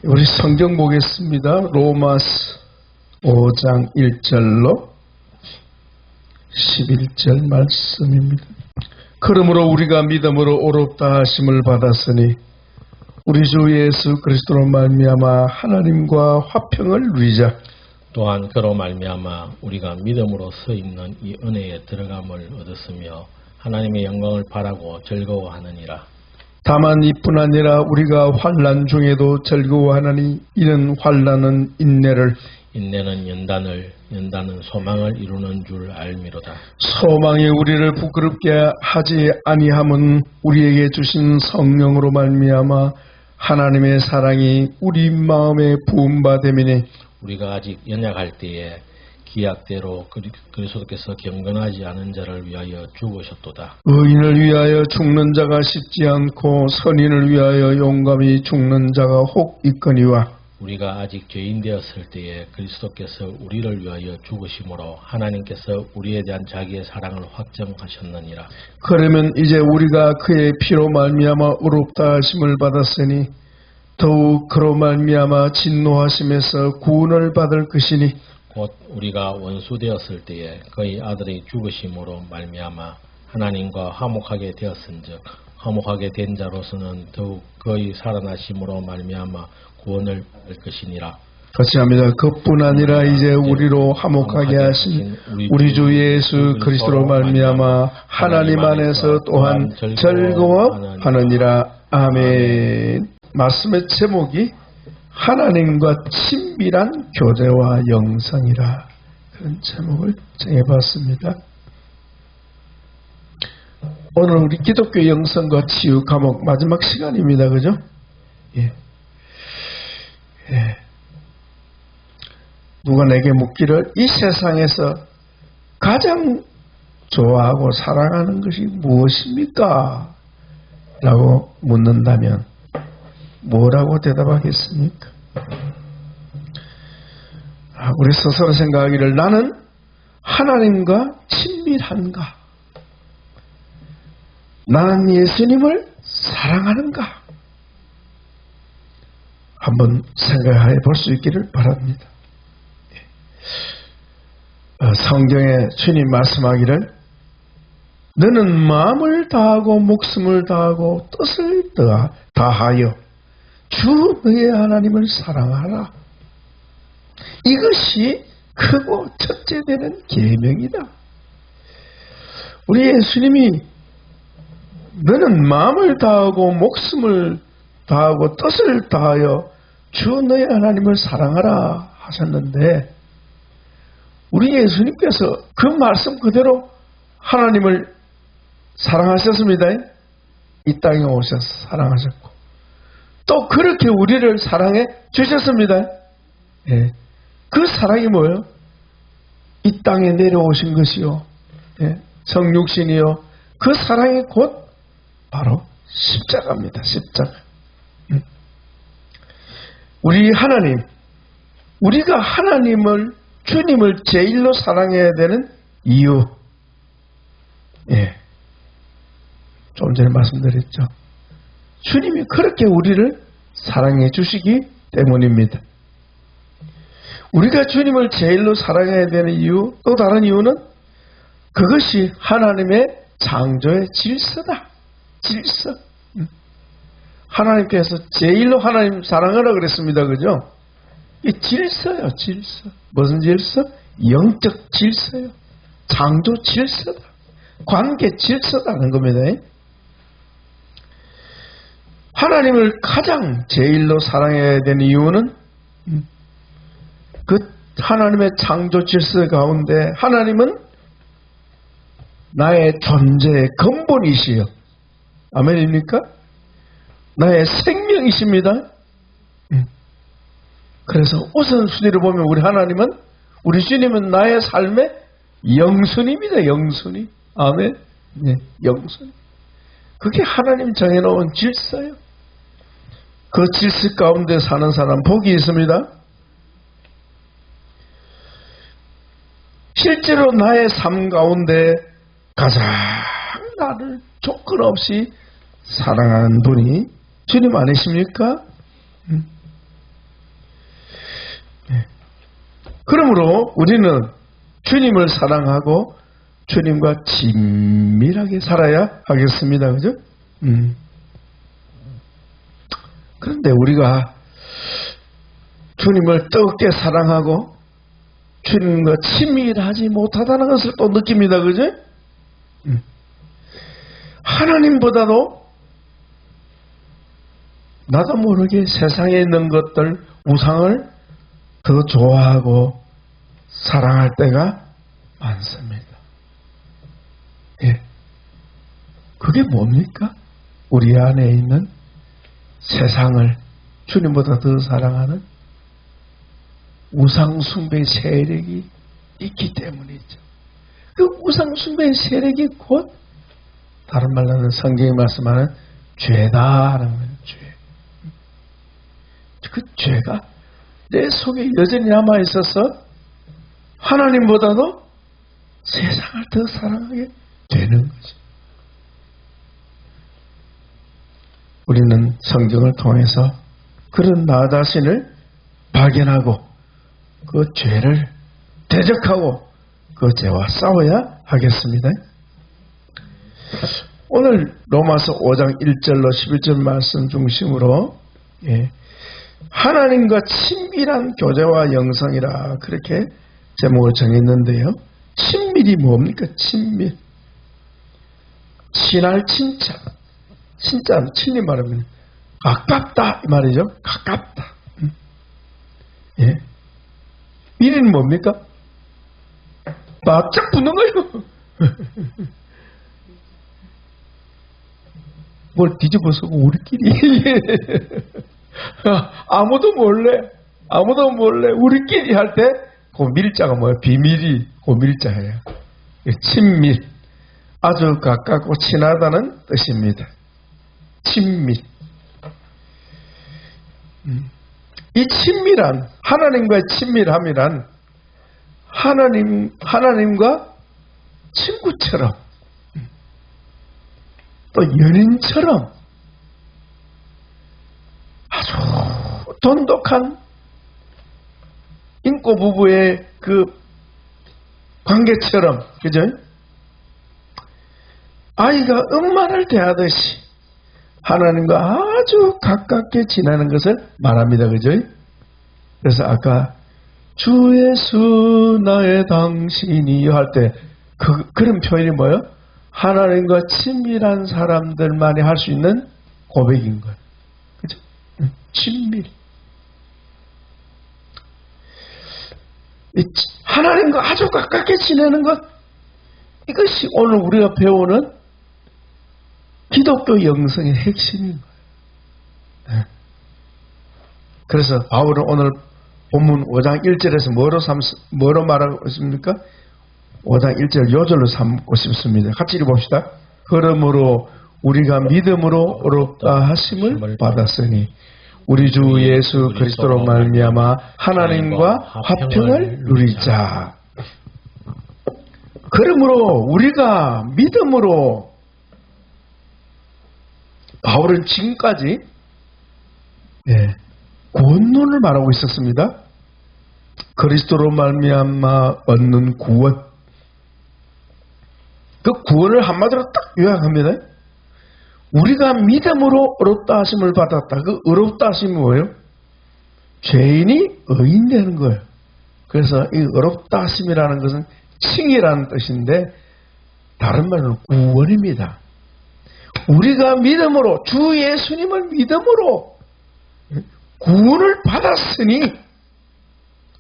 우리 성경 보겠습니다. 로마서 5장 1절로 11절 말씀입니다. 그러므로 우리가 믿음으로 의롭다 하심을 받았으니 우리 주 예수 그리스도로 말미암아 하나님과 화평을 누리자. 또한 그로 말미암아 우리가 믿음으로 서 있는 이 은혜에 들어감을 얻었으며 하나님의 영광을 바라고 즐거워하느니라. 다만 이뿐 아니라 우리가 환난 중에도 즐거워하나니 이는 환난은 인내를, 인내는 연단을, 연단은 소망을 이루는 줄 알미로다. 소망이 우리를 부끄럽게 하지 아니함은 우리에게 주신 성령으로 말미암아 하나님의 사랑이 우리 마음에 부음받음이니 우리가 아직 연약할 때에 기약대로 그리스도께서 경건하지 않은 자를 위하여 죽으셨도다. 의인을 위하여 죽는 자가 쉽지 않고 선인을 위하여 용감히 죽는 자가 혹 있거니와 우리가 아직 죄인 되었을 때에 그리스도께서 우리를 위하여 죽으심으로 하나님께서 우리에 대한 자기의 사랑을 확정하셨느니라. 그러면 이제 우리가 그의 피로 말미암아 의롭다 하심을 받았으니 더욱 그로 말미암아 진노하심에서 구원을 받을 것이니 곧 우리가 원수 되었을 때에 그의 아들이 죽으심으로 말미암아 하나님과 화목하게 되었은즉 화목하게 된 자로서는 더욱 그의 살아나심으로 말미암아 구원을 받을 것이니라. 같이 합니다. 그뿐 아니라 이제 우리로 화목하게 하신 우리 주 예수 그리스도로 말미암아 하나님 안에서 또한 즐거워하느니라. 아멘. 말씀의 제목이 하나님과 친밀한 교제와 영성이라, 그런 제목을 정해봤습니다. 오늘 우리 기독교 영성과 치유 과목 마지막 시간입니다. 그죠? 예. 누가 내게 묻기를 이 세상에서 가장 좋아하고 사랑하는 것이 무엇입니까? 라고 묻는다면 뭐라고 대답하겠습니까? 우리 스스로 생각하기를 나는 하나님과 친밀한가? 나는 예수님을 사랑하는가? 한번 생각해 볼 수 있기를 바랍니다. 성경에 주님 말씀하기를 너는 마음을 다하고 목숨을 다하고 뜻을 다하여 주 너의 하나님을 사랑하라. 이것이 크고 첫째 되는 계명이다. 우리 예수님이 너는 마음을 다하고 목숨을 다하고 뜻을 다하여 주 너의 하나님을 사랑하라 하셨는데 우리 예수님께서 그 말씀 그대로 하나님을 사랑하셨습니다. 이 땅에 오셔서 사랑하셨고 또 그렇게 우리를 사랑해 주셨습니다. 예. 그 사랑이 뭐예요? 이 땅에 내려오신 것이요. 예. 성육신이요. 그 사랑이 곧 바로 십자가입니다. 십자가. 우리 하나님, 우리가 하나님을, 주님을 제일로 사랑해야 되는 이유. 예. 좀 전에 말씀드렸죠. 주님이 그렇게 우리를 사랑해 주시기 때문입니다. 우리가 주님을 제일로 사랑해야 되는 이유, 또 다른 이유는 그것이 하나님의 창조의 질서다. 질서. 하나님께서 제일로 하나님 사랑하라 그랬습니다. 그죠? 이 질서요, 질서. 무슨 질서? 영적 질서요. 창조 질서다. 관계 질서라는 겁니다. 하나님을 가장 제일로 사랑해야 되는 이유는 그 하나님의 창조 질서 가운데 하나님은 나의 존재의 근본이시여. 아멘입니까? 나의 생명이십니다. 그래서 우선순위를 보면 우리 하나님은, 우리 주님은 나의 삶의 영순입니다. 영순위. 아멘. 네, 영순위. 그게 하나님 정해놓은 질서예요. 그 질서 가운데 사는 사람 복이 있습니다. 실제로 나의 삶 가운데 가장 나를 조건 없이 사랑하는 분이 주님 아니십니까? 우리는 주님을 사랑하고 주님과 친밀하게 살아야 하겠습니다. 그죠? 그런데 우리가 주님을 뜨겁게 사랑하고 주님과 친밀하지 못하다는 것을 또 느낍니다. 그죠? 하나님보다도 나도 모르게 세상에 있는 것들, 우상을 더 좋아하고 사랑할 때가 많습니다. 예. 그게 뭡니까? 우리 안에 있는 세상을 주님보다 더 사랑하는 우상숭배 세력이 있기 때문이죠. 그 우상숭배 세력이 곧 다른 말로는 성경이 말씀하는 죄다라는 거예요. 죄. 그 죄가 내 속에 여전히 남아있어서 하나님보다도 세상을 더 사랑하게 되는 거죠. 우리는 성경을 통해서 그런 나 자신을 발견하고 그 죄를 대적하고 그 죄와 싸워야 하겠습니다. 오늘 로마서 5장 1절로 11절 말씀 중심으로 하나님과 친밀한 교제와 영성이라 그렇게 제목을 정했는데요. 친밀이 뭡니까? 친밀. 친할 친자. 진짜 친히 말하면 가깝다 이 말이죠. 가깝다. 예. 밀은 뭡니까? 바짝 붙는 거예요. 뭘 뒤집어서 우리끼리 아무도 몰래 우리끼리 할 때 그 밀자가 뭐예요? 비밀이 그 밀자예요. 친밀. 아주 가깝고 친하다는 뜻입니다. 친밀. 이 친밀한 하나님과의 친밀함이란 하나님과 친구처럼 또 연인처럼 아주 돈독한 인고 부부의 그 관계처럼, 그죠? 아이가 엄마를 대하듯이 하나님과 아주 가깝게 지내는 것을 말합니다. 그죠? 그래서 아까 주 예수 나의 당신이 할 때 그런 표현이 뭐예요? 하나님과 친밀한 사람들만이 할 수 있는 고백인 거예요. 그죠? 친밀. 하나님과 아주 가깝게 지내는 것, 이것이 오늘 우리가 배우는 기독교 영성의 핵심인 거예요. 그래서 바울은 오늘 본문 5장 1절에서 뭐로 말하고 있습니까? 5장 1절 요절로 삼고 싶습니다. 같이 읽어봅시다. 그러므로 우리가 믿음으로 의롭다 하심을 받았으니 우리 주 예수 그리스도로 말미암아 하나님과 화평을 누리자. 그러므로 우리가 믿음으로, 바울은 지금까지 구원론을 말하고 있었습니다. 그리스도로 말미암아 얻는 구원. 그 구원을 한마디로 딱 요약합니다. 우리가 믿음으로 의롭다 하심을 받았다. 그 의롭다 하심이 뭐예요? 죄인이 의인 되는 거예요. 그래서 이 의롭다 하심이라는 것은 칭이라는 뜻인데 다른 말로 구원입니다. 우리가 믿음으로, 주 예수님을 믿음으로 구원을 받았으니,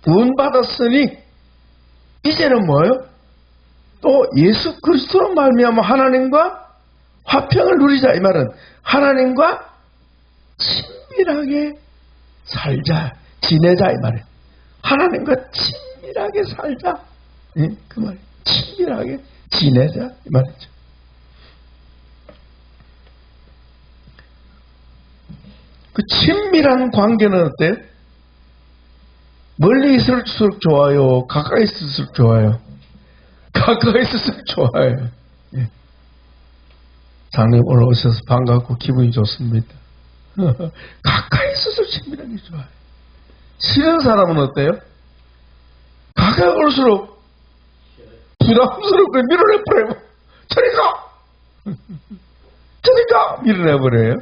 구원받았으니 이제는 뭐예요? 또 예수 그리스도로 말미암아 하나님과 화평을 누리자. 이 말은 하나님과 친밀하게 살자, 지내자 이 말이에요. 하나님과 친밀하게 살자. 그 말이에요. 친밀하게 지내자 이 말이죠. 그 친밀한 관계는 어때요? 멀리 있을수록 좋아요? 가까이 있을수록 좋아요? 가까이 있을수록 좋아요. 장님 오늘 오셔서 반갑고 기분이 좋습니다. 가까이 있을수록 친밀한 게 좋아요. 싫은 사람은 어때요? 가까이 다가올수록 부담스럽게 밀어내버려요. 저리 가! 저리 가! 밀어내버려요.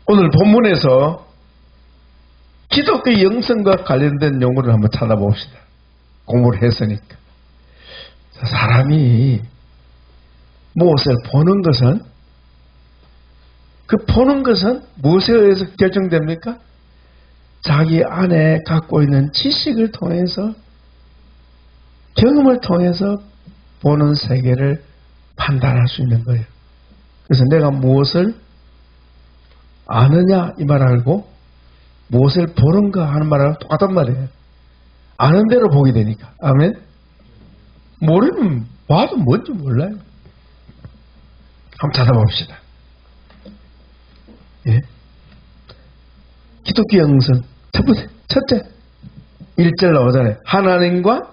오늘 본문에서 기독교 영성과 관련된 용어를 한번 찾아봅시다. 공부를 했으니까. 사람이 무엇을 보는 것은, 그 보는 것은 무엇에 의해서 결정됩니까? 자기 안에 갖고 있는 지식을 통해서, 경험을 통해서 보는 세계를 판단할 수 있는 거예요. 그래서 내가 무엇을 아느냐 이 말 알고 무엇을 보는가 하는 말하고 똑같단 말이에요. 아는 대로 보게 되니까. 아멘. 모르면 봐도 뭔지 몰라요. 한번 찾아봅시다. 예. 기독교 영성 첫째 1절 나오잖아요. 하나님과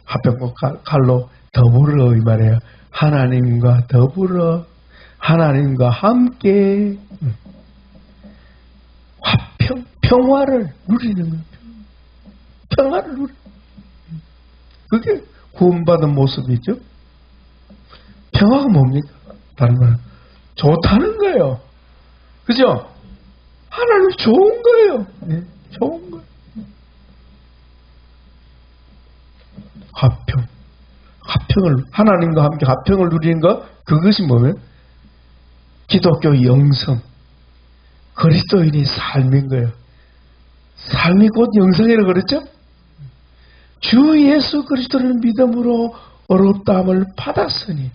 합평과 칼로 더불어 이 말이에요. 하나님과 더불어, 하나님과 함께 화평, 평화를 누리는 거예요. 평화를 누리는 거예요. 그게 구원받은 모습이죠. 평화가 뭡니까? 다른 말은 좋다는 거예요. 그죠? 하나님 좋은 거예요. 네, 좋은 거예요. 화평을, 하나님과 함께 화평을 누리는 것, 그것이 뭐면 기독교 영성, 그리스도인의 삶인 거예요. 삶이 곧 영성이라고 그랬죠? 주 예수 그리스도를 믿음으로 어렵다함을 받았으니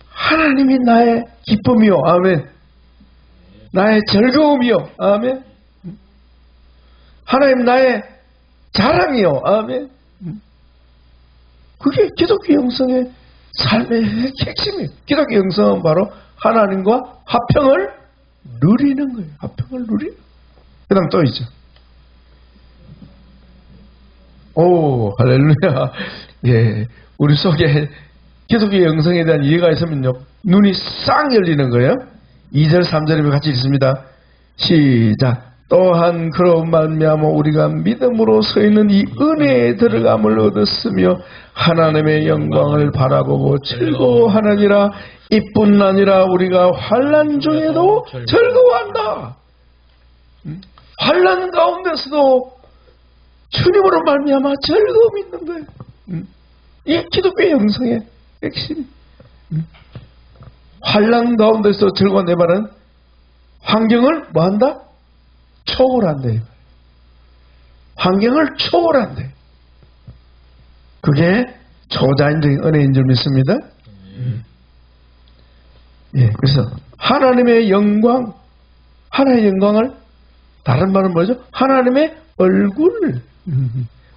하나님이 나의 기쁨이요. 아멘. 나의 즐거움이요. 아멘. 하나님 나의 자랑이요. 아멘. 그게 기독교 영성의 삶의 핵심이에요. 기독교 영성은 바로 하나님과 화평을 누리는 거예요. 화평을 누리는. 그 다음 또 있죠. 오, 할렐루야. 예. 우리 속에 기독교 영성에 대한 이해가 있으면요, 눈이 싹 열리는 거예요. 2절, 3절에 같이 읽습니다. 시작. 또한 그런 말미암아 우리가 믿음으로 서 있는 이 은혜에 들어감을 얻었으며 하나님의 영광을 바라보고 즐거워하느니라. 이뿐 아니라 우리가 환난 중에도 즐거워한다. 환난 가운데서도 주님으로 말미암아 즐거움이 있는 거예요. 이 기독교의 영성의 핵심. 환난 가운데서 즐거운 내 말은 환경을 뭐한다? 초월한대. 환경을 초월한대. 그게 초자연적인 은혜인 줄 믿습니다. 예, 그래서 하나님의 영광, 하나님의 영광을 다른 말은 뭐죠? 하나님의 얼굴.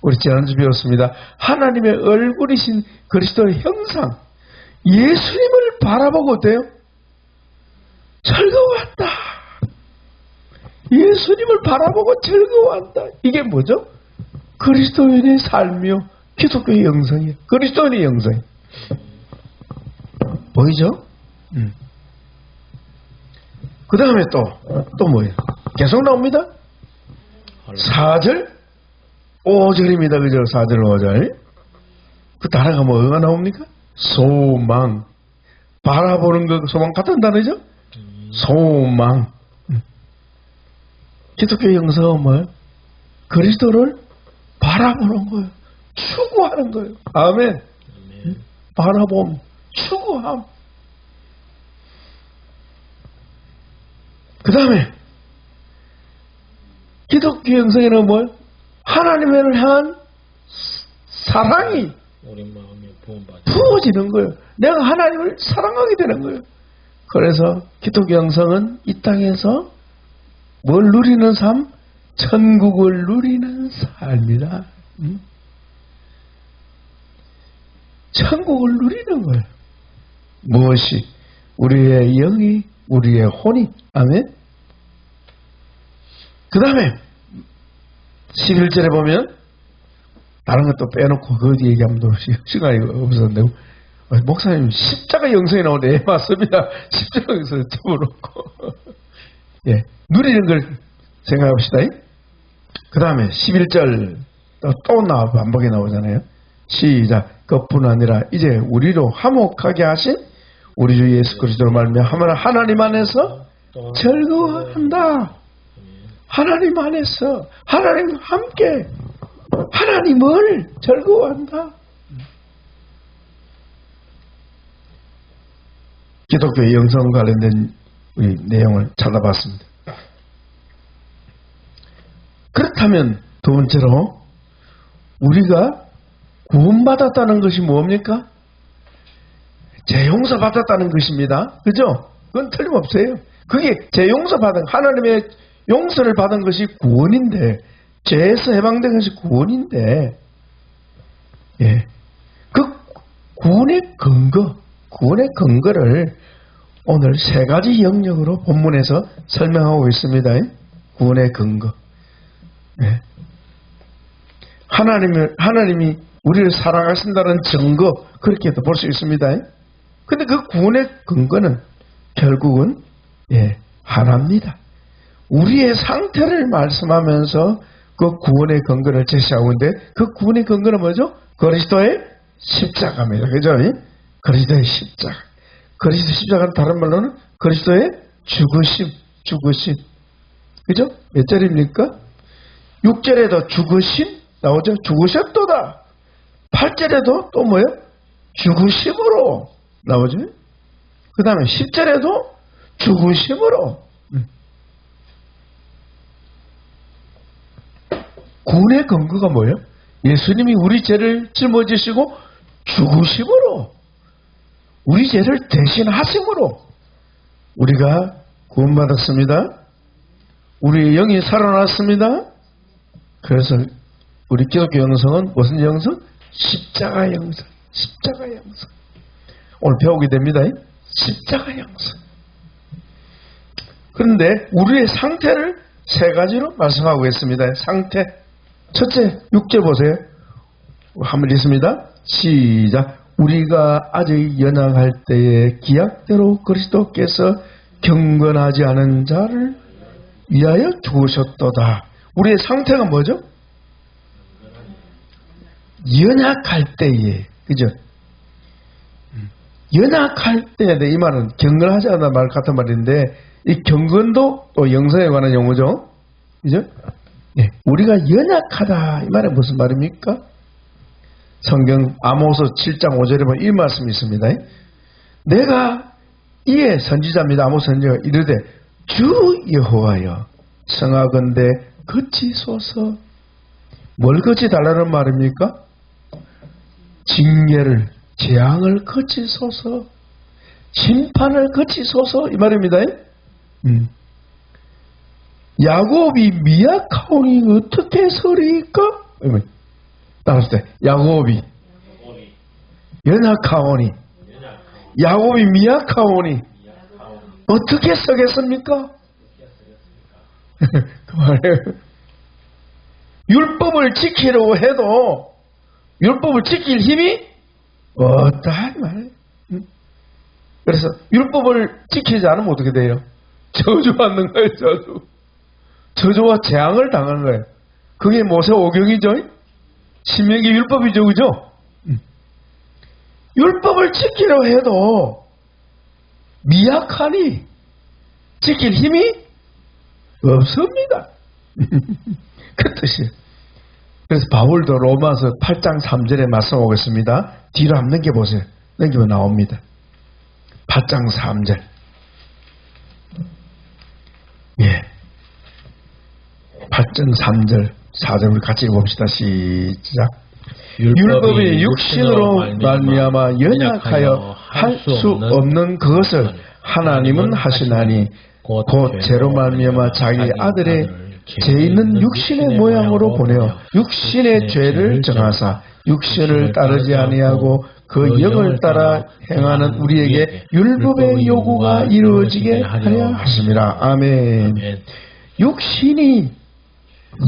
우리 지난주 배웠습니다. 하나님의 얼굴이신 그리스도의 형상, 예수님을 바라보고 어때요? 즐거워한다. 예수님을 바라보고 즐거워한다. 이게 뭐죠? 그리스도인의 삶이요. 기독교의 영성이에요. 그리스도인의 영성이에요. 보이죠? 그 다음에 또 뭐예요? 계속 나옵니다. 4절, 5절입니다. 그죠? 4절, 5절. 그 단어가 뭐가 나옵니까? 소망. 바라보는 거, 소망 같은 단어죠? 소망. 기독교 영성은 뭐예요? 그리스도를 바라보는 거예요. 추구하는 거예요. 아멘. 바라봄, 추구함. 그 다음에 기독교 영성에는 뭘? 하나님을 향한 사랑이 우리 마음에 부어지는 거예요. 내가 하나님을 사랑하게 되는 거예요. 그래서 기독교 영성은 이 땅에서 뭘 누리는 삶? 천국을 누리는 삶이다. 천국을 누리는 거예요. 무엇이? 우리의 영이, 우리의 혼이. 아멘. 그 다음에 11절에 보면 다른 것도 빼놓고 그 어디 얘기하면 또 시간이 없었는데 목사님 십자가 영성이 나오는데 맞습니다. 십자가 영성을 집어넣고 예, 누리는 걸 생각합시다. 그 다음에 11절 또 반복에 나오잖아요. 시작. 그뿐 아니라 이제 우리로 화목하게 하신 우리 주 예수 그리스도로 말미암아 하나님 안에서 즐거워한다. 하나님 안에서 하나님과 함께 하나님을 즐거워한다. 기독교의 영성 관련된 우리 내용을 찾아봤습니다. 그렇다면 두 번째로 우리가 구원받았다는 것이 뭡니까? 재용서 받았다는 것입니다. 그죠? 그건 틀림없어요. 그게 재용서 받은 하나님의 용서를 받은 것이 구원인데 죄에서 해방된 것이 구원인데 예. 그 구원의 근거를 오늘 세 가지 영역으로 본문에서 설명하고 있습니다. 구원의 근거. 예. 하나님이 우리를 사랑하신다는 증거, 그렇게도 볼 수 있습니다. 근데 그 구원의 근거는 결국은 하나입니다. 우리의 상태를 말씀하면서 그 구원의 근거를 제시하고 있는데 그 구원의 근거는 뭐죠? 그리스도의 십자가입니다. 그죠? 그리스도의 십자가. 그리스도 십자가는 다른 말로는 그리스도의 죽으심. 그죠? 몇 절입니까? 6절에도 죽으심 나오죠? 죽으셨도다. 8절에도 또 뭐예요? 죽으심으로 나오죠? 그 다음에 10절에도 죽으심으로. 구원의 근거가 뭐예요? 예수님이 우리 죄를 짊어지시고 죽으심으로, 우리 죄를 대신하심으로 우리가 구원받았습니다. 우리의 영이 살아났습니다. 그래서 우리 기독교 영성은 무슨 영성? 십자가 영성. 십자가 영성. 오늘 배우게 됩니다. 십자가 영성. 그런데 우리의 상태를 세 가지로 말씀하고 있습니다. 상태. 첫째, 6절 보세요. 한번 읽습니다. 시작. 우리가 아직 연약할 때에 기약대로 그리스도께서 경건하지 않은 자를 위하여 죽으셨도다. 우리의 상태가 뭐죠? 연약할 때에, 그죠? 연약할 때, 이 말은 경건하지 않은 말 같은 말인데, 이 경건도 또 영성에 관한 용어죠? 그죠? 네. 우리가 연약하다. 이 말은 무슨 말입니까? 성경 아모스 7장 5절에 보면 이 말씀이 있습니다. 내가 이에 선지자입니다. 아모스 선지자가 이르되 주 여호와여 청하건대 거치소서. 뭘 거치달라는 말입니까? 징계를, 재앙을 거치소서, 심판을 거치소서 이 말입니다. 야곱이 미약하오니 어떻게 서리까? 따라서 야곱이 연약하오니, 야곱이 미약하오니 어떻게 서겠습니까? 그 말이에요. 율법을 지키려고 해도 율법을 지킬 힘이 없다 이 말이에요. 그래서 율법을 지키지 않으면 어떻게 돼요? 저주받는 거예요. 저주와 재앙을 당하는 거예요. 그게 모세 오경이죠. 신명기 율법이죠. 그죠? 율법을 지키려 해도 미약하니 지킬 힘이 없습니다. 그 뜻이에요. 그래서 바울도 로마서 8장 3절에 말씀하고 있습니다. 뒤로 한번 넘겨보세요. 넘기면 나옵니다. 8장 3절. 예. 8장 3절, 4절 우리 같이 읽어봅시다. 시작. 율법이 육신으로 말미암아 연약하여 할 수 없는 그것을 하나님은 하시나니 곧 죄로 말미암아 자기 아들의 죄 있는 육신의 모양으로 보내어 육신의 죄를 정하사 육신을 따르지 아니하고 그 영을 따라 행하는 우리에게 율법의 요구가 이루어지게 하려 하심이라. 아멘. 육신이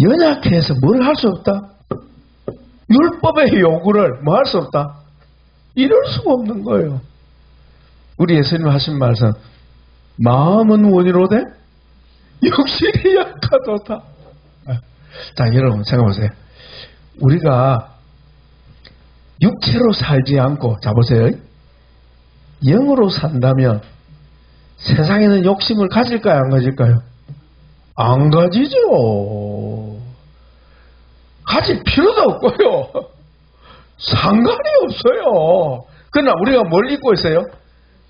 연약해서 뭘 할 수 없다? 율법의 요구를 뭐 할 수 없다? 이룰 수가 없는 거예요. 우리 예수님 하신 말씀, 마음은 원이로되 육신이 약하도다. 자, 여러분 생각해보세요. 우리가 육체로 살지 않고, 자 보세요. 영으로 산다면 세상에는 욕심을 가질까요, 안 가질까요? 안 가지죠. 가질 필요도 없고요. 상관이 없어요. 그러나 우리가 뭘 잊고 있어요?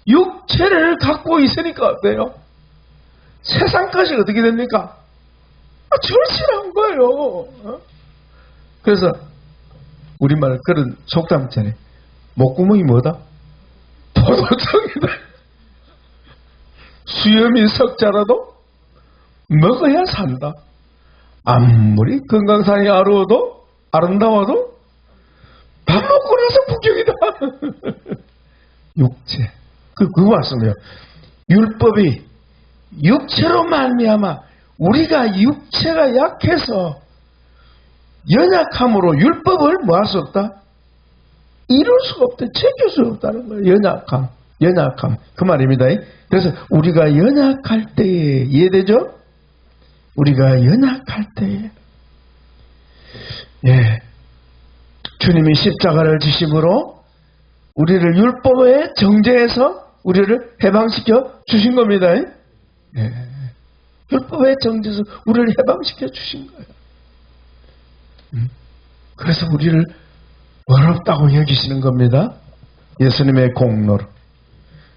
육체를 갖고 있으니까 어때요? 세상 것이 어떻게 됩니까? 절실한 거예요. 그래서 우리말 그런 속담 있잖아요. 목구멍이 뭐다? 포도청이다. 수염이 석자라도 먹어야 산다. 아무리 건강상이 아름다워도 밥 먹고 나서 폭격이다. 육체. 그거 맞습니다. 율법이 육체로 말미암아 우리가 육체가 약해서 연약함으로 율법을 뭐 할 수 없다? 이룰 수가 없다. 지킬 수 없다는 거예요. 연약함. 그 말입니다. 그래서 우리가 연약할 때에, 이해되죠? 우리가 연약할 때에, 예, 주님이 십자가를 지심으로 우리를 율법의 정죄에서 우리를 해방시켜 주신 겁니다. 예. 율법의 정죄에서 우리를 해방시켜 주신 거예요. 그래서 우리를 어렵다고 여기시는 겁니다. 예수님의 공로로.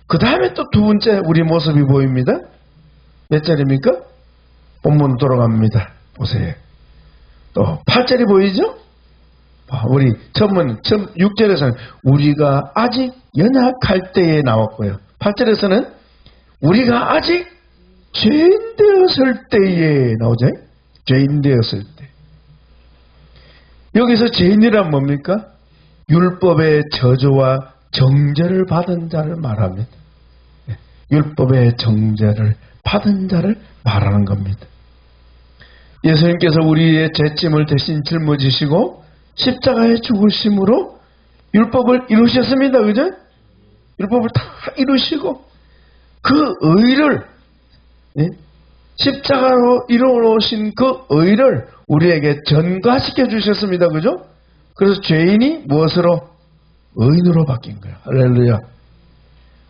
그 다음에 또 두 번째 우리 모습이 보입니다. 몇 절입니까? 본문 돌아갑니다. 보세요. 또 8절이 보이죠? 우리 처음 6절에서는 우리가 아직 연약할 때에 나왔고요. 8절에서는 우리가 아직 죄인 되었을 때에 나오죠. 죄인 되었을 때. 여기서 죄인이란 뭡니까? 율법의 저주와 정죄를 받은 자를 말합니다. 율법의 정죄를 받은 자를 말하는 겁니다. 예수님께서 우리의 죄짐을 대신 짊어지시고 십자가에 죽으심으로 율법을 이루셨습니다. 그죠? 율법을 다 이루시고 그 의를, 십자가로 이루어오신 그 의를 우리에게 전가시켜 주셨습니다. 그죠? 그래서 죄인이 무엇으로? 의인으로 바뀐 거예요. 할렐루야.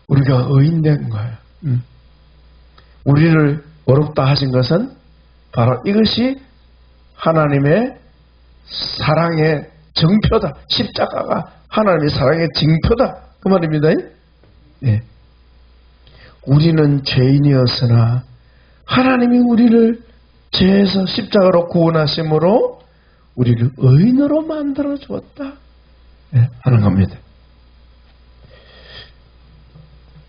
우리가 의인된 거예요. 우리를 어렵다 하신 것은 바로 이것이 하나님의 사랑의 정표다. 십자가가 하나님의 사랑의 징표다. 그 말입니다. 네. 우리는 죄인이었으나 하나님이 우리를 죄에서 십자가로 구원하심으로 우리를 의인으로 만들어 주었다. 네, 하는 겁니다.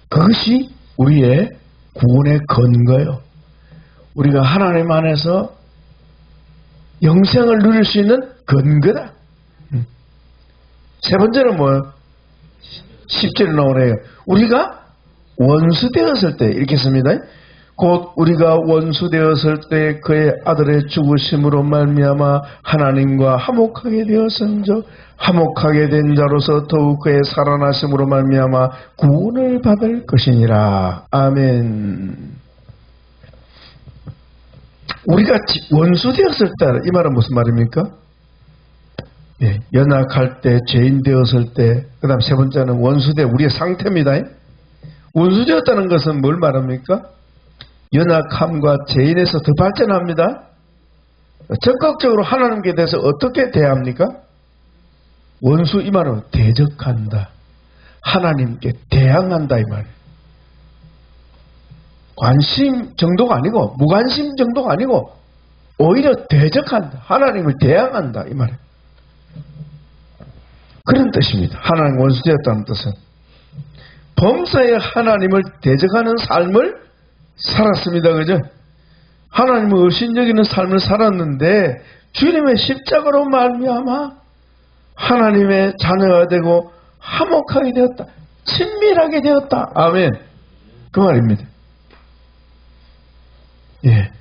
그것이 우리의 구원의 근거예요. 우리가 하나님 안에서 영생을 누릴 수 있는 근거다. 세 번째는 뭐예요? 10절에 나오네요. 우리가 원수 되었을 때, 이렇게 씁니다. 곧 우리가 원수 되었을 때 그의 아들의 죽으심으로 말미암아 하나님과 화목하게 되었은즉 화목하게 된 자로서 더욱 그의 살아나심으로 말미암아 구원을 받을 것이니라. 아멘. 우리가 원수 되었을 때, 이 말은 무슨 말입니까? 예, 연약할 때, 죄인 되었을 때, 그 다음 세 번째는 원수 되 우리의 상태입니다. 원수 되었다는 것은 뭘 말합니까? 연약함과 죄인에서 더 발전합니다. 적극적으로 하나님께 대해서 어떻게 대합니까? 원수, 이 말은 대적한다. 하나님께 대항한다, 이 말이에요. 관심 정도가 아니고 무관심 정도가 아니고 오히려 대적한다. 하나님을 대항한다, 이 말이에요. 그런 뜻입니다. 하나님 원수 되었다는 뜻은 범사에 하나님을 대적하는 삶을 살았습니다. 그죠? 하나님을 의심여기는 삶을 살았는데 주님의 십자가로 말미암아 하나님의 자녀가 되고 화목하게 되었다. 친밀하게 되었다. 아멘. 그 말입니다. 예.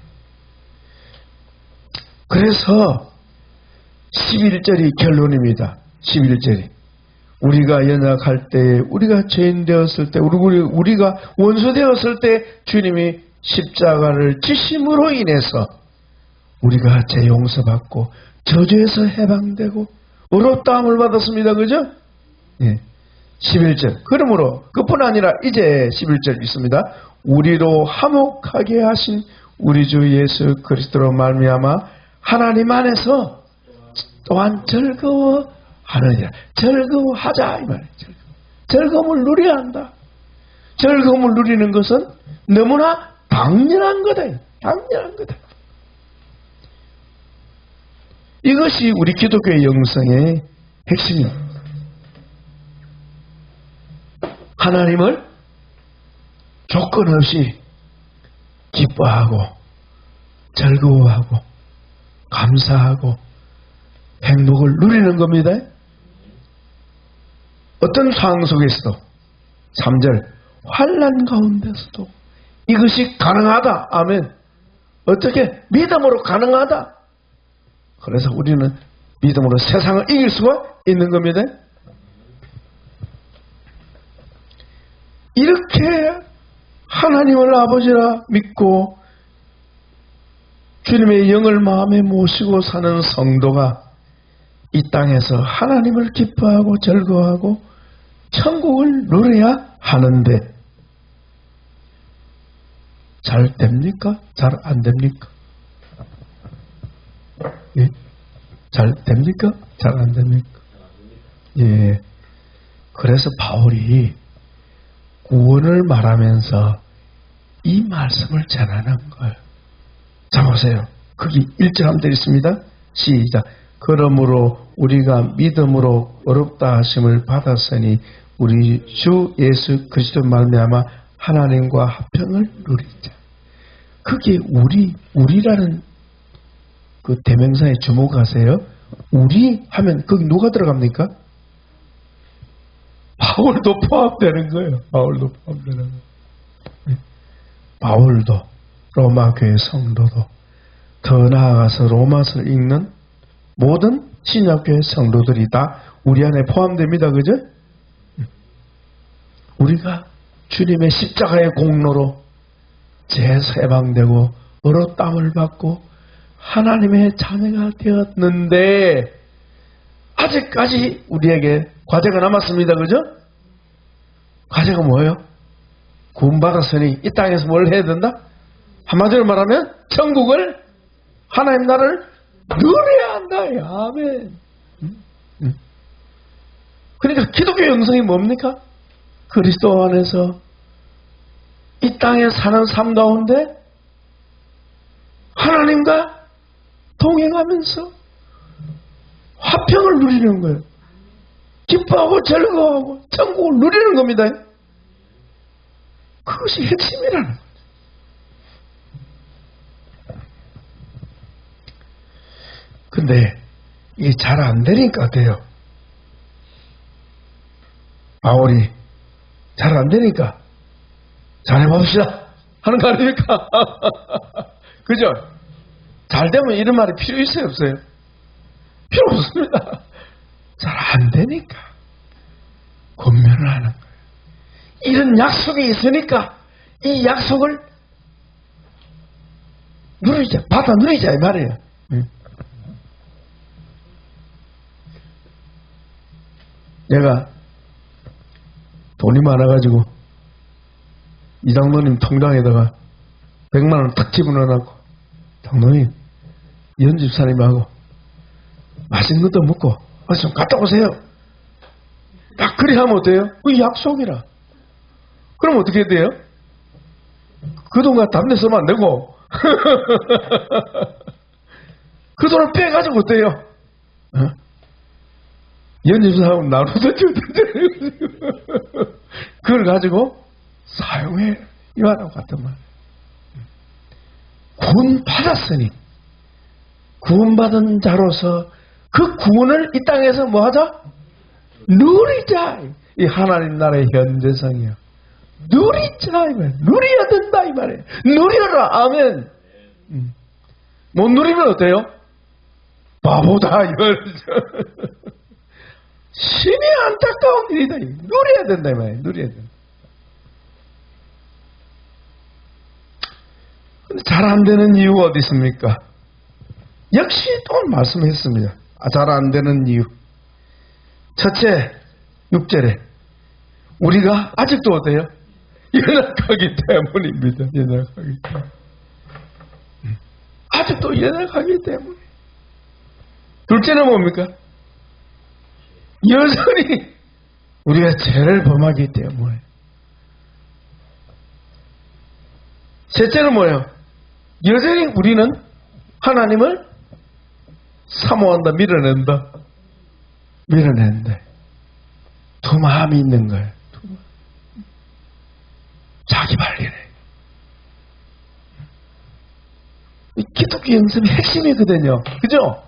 그래서 11절이 결론입니다. 11절이. 우리가 연약할 때, 우리가 죄인 되었을 때, 우리가 원수 되었을 때 주님이 십자가를 지심으로 인해서 우리가 죄 용서받고 저주에서 해방되고 의롭다함을 받았습니다. 그죠? 예. 11절. 그러므로 그뿐 아니라 이제 11절 있습니다. 우리로 화목하게 하신 우리 주 예수 그리스도로 말미암아 하나님 안에서 또한 즐거워하느니라. 즐거워하자 이 말이에요. 즐거움을 누려야 한다. 즐거움을 누리는 것은 너무나 당연한 거다. 당연한 거다. 이것이 우리 기독교의 영성의 핵심입니다. 하나님을 조건 없이 기뻐하고 즐거워하고 감사하고 행복을 누리는 겁니다. 어떤 상황 속에서도 3절 환난 가운데서도 이것이 가능하다. 아멘. 어떻게? 믿음으로 가능하다. 그래서 우리는 믿음으로 세상을 이길 수가 있는 겁니다. 이렇게 하나님을 아버지라 믿고 주님의 영을 마음에 모시고 사는 성도가 이 땅에서 하나님을 기뻐하고 즐거워하고 천국을 누려야 하는데 잘 됩니까? 잘 안 됩니까? 예? 잘 됩니까? 잘 안 됩니까? 예. 그래서 바울이 구원을 말하면서 이 말씀을 전하는 거예요. 자 보세요. 거기 1절 한번 있습니다. 시작. 그러므로 우리가 믿음으로 어렵다 하심을 받았으니 우리 주 예수 그리스도 말미암아 하나님과 화평을 누리자. 그게 우리라는 그 대명사에 주목하세요. 우리 하면 거기 누가 들어갑니까? 바울도 포함되는 거예요. 바울도 포함되는 거예요. 바울도 로마 교회 성도도 더 나아가서 로마서를 읽는 모든 신약교회 성도들이 다 우리 안에 포함됩니다. 그죠? 우리가 주님의 십자가의 공로로 죄에서 해방되고 의롭다함을 받고 하나님의 자녀가 되었는데 아직까지 우리에게 과제가 남았습니다. 그죠? 과제가 뭐예요? 구원받았으니 이 땅에서 뭘 해야 된다? 한마디로 말하면 천국을 하나님 나라를 누려야 한다. 아멘. 그러니까 기독교 영성이 뭡니까? 그리스도 안에서 이 땅에 사는 삶 가운데 하나님과 동행하면서 화평을 누리는 거예요. 기뻐하고 즐거워하고 천국을 누리는 겁니다. 그것이 핵심이라는 거예요. 근데 이게 잘 안 되니까 돼요. 바울이 잘 안 되니까 잘해봅시다 하는 거 아닙니까? 그죠? 잘 되면 이런 말이 필요 있어요? 없어요? 필요 없습니다. 잘 안 되니까 권면을 하는 거예요. 이런 약속이 있으니까 이 약속을 누리자, 받아 누리자 이 말이에요. 내가 돈이 많아가지고 이장로님 통장에다가 100만원 탁 집어넣어놓고 장로님 연집사님하고 맛있는 것도 먹고 좀 갔다 오세요. 딱 그리 하면 어때요? 그 약속이라. 그럼 어떻게 돼요? 그 돈과 담배 쓰면 안 되고 그 돈을 빼가지고 어때요? 어? 연집사하고 나눠서 그걸 가지고 사용해. 이와랑 같은 말. 구원 받았으니 구원받은 자로서 그 구원을 이 땅에서 뭐 하자? 누리자. 이 하나님 나라의 현재성이요. 누리자 이 말. 누려야 된다 이 말이에요. 누려라. 아멘. 못 누리면 어때요? 바보다 이 말이죠. 심히 안타까운 일이다. 누려야 된다 이 말이에요. 누려야 된다. 잘 안 되는 이유가 어디 있습니까? 역시 또 말씀했습니다. 잘 안 되는 이유. 첫째, 6절에 우리가 아직도 어때요? 연약하기 때문입니다. 연약하기 때문에. 아직도 연약하기 때문에. 둘째는 뭡니까? 여전히 우리가 죄를 범하기 때문에. 셋째는 뭐예요? 여전히 우리는 하나님을 사모한다, 밀어낸다. 밀어낸다. 두 마음이 있는 거예요. 자기 발견해. 기독교 영성의 핵심이거든요. 그죠?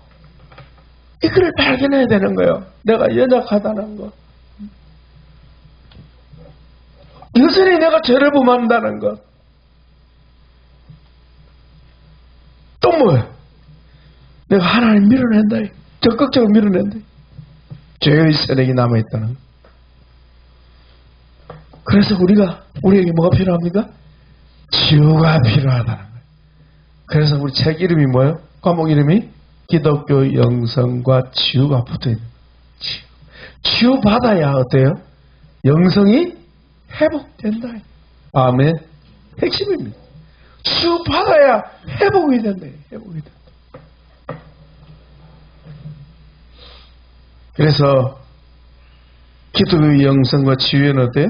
이걸 발견해야 되는 거예요. 내가 연약하다는 거. 여전히 내가 죄를 범한다는 것. 또 뭐예요? 내가 하나님 밀어낸다. 적극적으로 밀어낸다. 죄의 세력이 남아있다는 것. 그래서 우리에게 뭐가 필요합니까? 치유가 필요하다는 거예요. 그래서 우리 책 이름이 뭐예요? 과목 이름이 기독교 영성과 치유가 붙어있는 거예요. 치유 받아야 어때요? 영성이 회복된다. 아멘. 핵심입니다. 치유 받아야 회복이 된다. 회복이 된다. 그래서 기독교 영성과 치유는 어때요?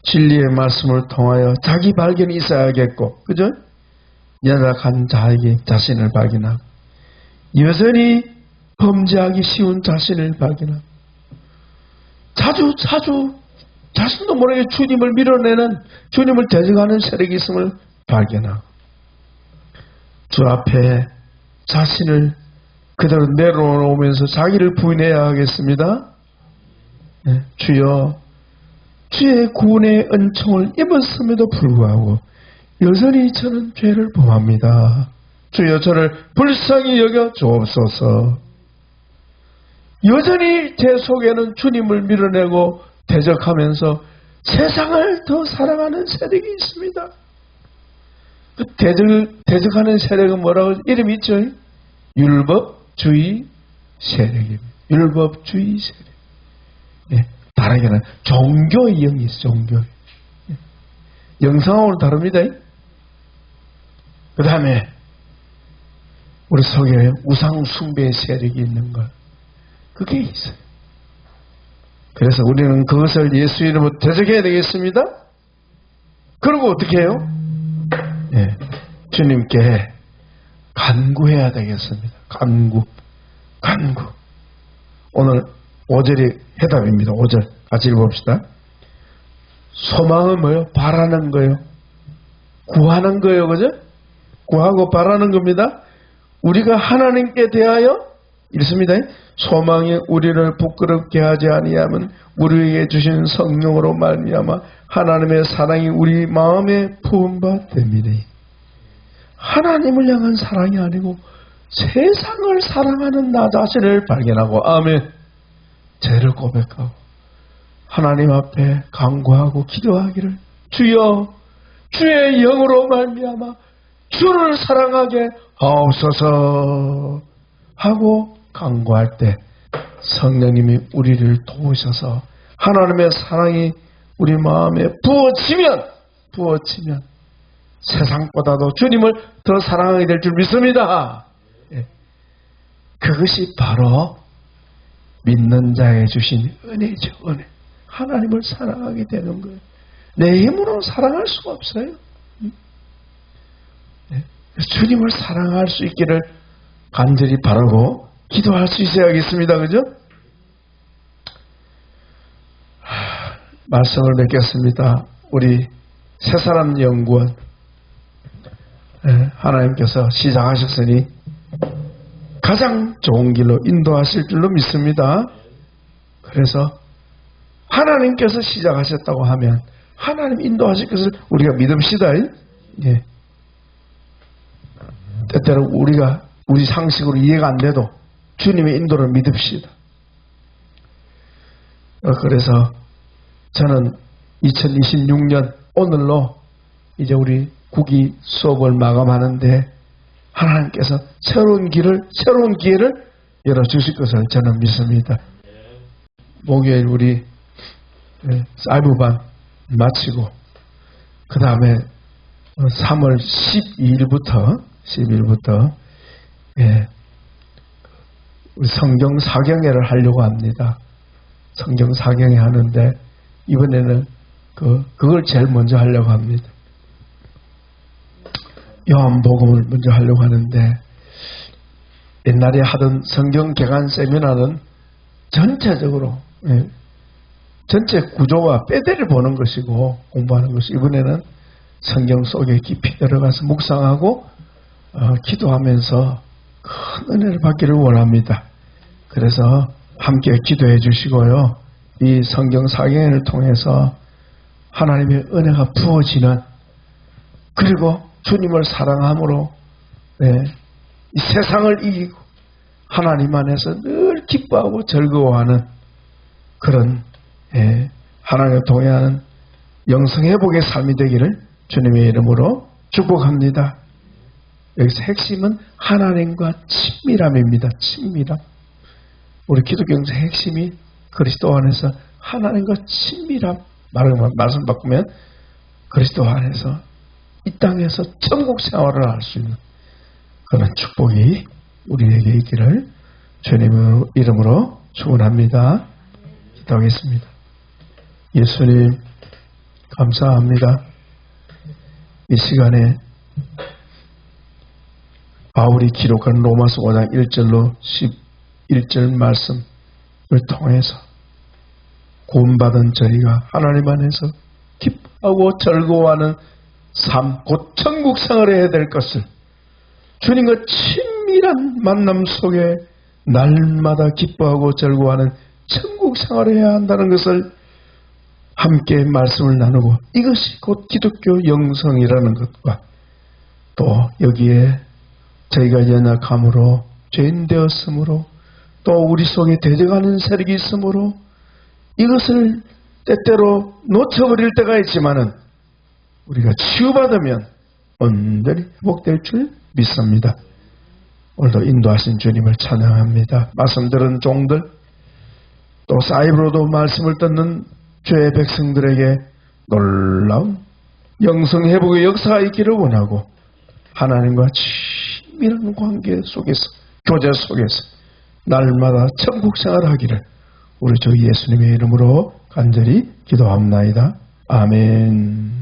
진리의 말씀을 통하여 자기 발견이 있어야겠고, 그죠? 연약한 자에게 자신을 발견하고, 여전히 범죄하기 쉬운 자신을 발견하고, 자주 자신도 모르게 주님을 밀어내는, 주님을 대적하는 세력이 있음을 발견하고, 주 앞에 자신을 그대로 내려놓으면서 자기를 부인해야 하겠습니다. 네, 주여, 주의 구원의 은총을 입었음에도 불구하고 여전히 저는 죄를 범합니다. 주여, 저를 불쌍히 여겨 주옵소서. 여전히 제 속에는 주님을 밀어내고 대적하면서 세상을 더 사랑하는 세력이 있습니다. 그 대적하는 세력은 뭐라고 이름이 있죠? 율법주의 세력입니다. 율법주의 세력. 예, 다르게는 종교의 영이 있어요. 종교. 예. 영성하고는 다릅니다. 그 다음에 우리 속에 우상 숭배의 세력이 있는 것. 그게 있어요. 그래서 우리는 그것을 예수 이름으로 대적해야 되겠습니다. 그리고 어떻게 해요? 예, 주님께 간구해야 되겠습니다. 간구. 오늘 5절이 해답입니다. 5절 같이 읽어봅시다. 소망은 뭐예요? 바라는 거예요. 구하는 거예요. 그죠? 구하고 바라는 겁니다. 우리가 하나님께 대하여 이렇습니다. 소망이 우리를 부끄럽게 하지 아니하면 우리에게 주신 성령으로 말미암아 하나님의 사랑이 우리 마음에 부은 바 됩니다. 하나님을 향한 사랑이 아니고 세상을 사랑하는 나 자신을 발견하고, 아멘. 죄를 고백하고 하나님 앞에 간구하고 기도하기를, 주여, 주의 영으로 말미암아 주를 사랑하게 하옵소서 하고 간구할 때 성령님이 우리를 도우셔서 하나님의 사랑이 우리 마음에 부어지면 세상보다도 주님을 더 사랑하게 될 줄 믿습니다. 예. 그것이 바로 믿는 자에 주신 은혜죠. 은혜. 하나님을 사랑하게 되는 거예요. 내 힘으로 사랑할 수가 없어요. 예. 주님을 사랑할 수 있기를 간절히 바라고 기도할 수 있어야겠습니다. 그죠? 말씀을 맺겠습니다. 우리 새사람 연구원, 하나님께서 시작하셨으니 가장 좋은 길로 인도하실 줄로 믿습니다. 그래서 하나님께서 시작하셨다고 하면 하나님 인도하실 것을 우리가 믿읍시다. 예. 때때로 우리 상식으로 이해가 안 돼도 주님의 인도를 믿읍시다. 그래서 저는 2026년 오늘로 이제 우리 국이 수업을 마감하는데 하나님께서 새로운 기회를 열어주실 것을 저는 믿습니다. 목요일 우리 사이버반 마치고 그 다음에 3월 12일부터 우리 성경 사경회를 하려고 합니다. 성경 사경회 하는데 이번에는 그걸 제일 먼저 하려고 합니다. 요한복음을 먼저 하려고 하는데 옛날에 하던 성경 개관 세미나는 전체적으로 전체 구조와 빼대를 보는 것이고 공부하는 것이 이번에는 성경 속에 깊이 들어가서 묵상하고 기도하면서 큰 은혜를 받기를 원합니다. 그래서 함께 기도해 주시고요. 이 성경 사경회를 통해서 하나님의 은혜가 부어지는 그리고 주님을 사랑함으로 이 세상을 이기고 하나님 안에서 늘 기뻐하고 즐거워하는 그런 하나님을 동행하는 영성회복의 삶이 되기를 주님의 이름으로 축복합니다. 여기서 핵심은 하나님과 친밀함입니다. 친밀함. 우리 기독교에서 핵심이 그리스도 안에서 하나님과 친밀함. 말씀 바꾸면 그리스도 안에서 이 땅에서 천국 생활을 할 수 있는 그런 축복이 우리에게 있기를 주님의 이름으로 축원합니다. 기도하겠습니다. 예수님 감사합니다. 이 시간에 바울이 기록한 로마서 5장 1절로 11절 말씀을 통해서 구원받은 저희가 하나님 안에서 기뻐하고 즐거워하는 삶, 곧 천국 생활을 해야 될 것을 주님과 친밀한 만남 속에 날마다 기뻐하고 즐거워하는 천국 생활을 해야 한다는 것을 함께 말씀을 나누고 이것이 곧 기독교 영성이라는 것과 또 여기에 저희가 연약함으로 죄인 되었으므로 또 우리 속에 대적하는 세력이 있으므로 이것을 때때로 놓쳐버릴 때가 있지만은 우리가 치유받으면 온전히 회복될 줄 믿습니다. 오늘도 인도하신 주님을 찬양합니다. 말씀 들은 종들 또 사이버로도 말씀을 듣는 주의 백성들에게 놀라운 영성회복의 역사가 있기를 원하고 하나님과 친밀한 관계 속에서 교제 속에서 날마다 천국 생활하기를 우리 주 예수님의 이름으로 간절히 기도합나이다. 아멘.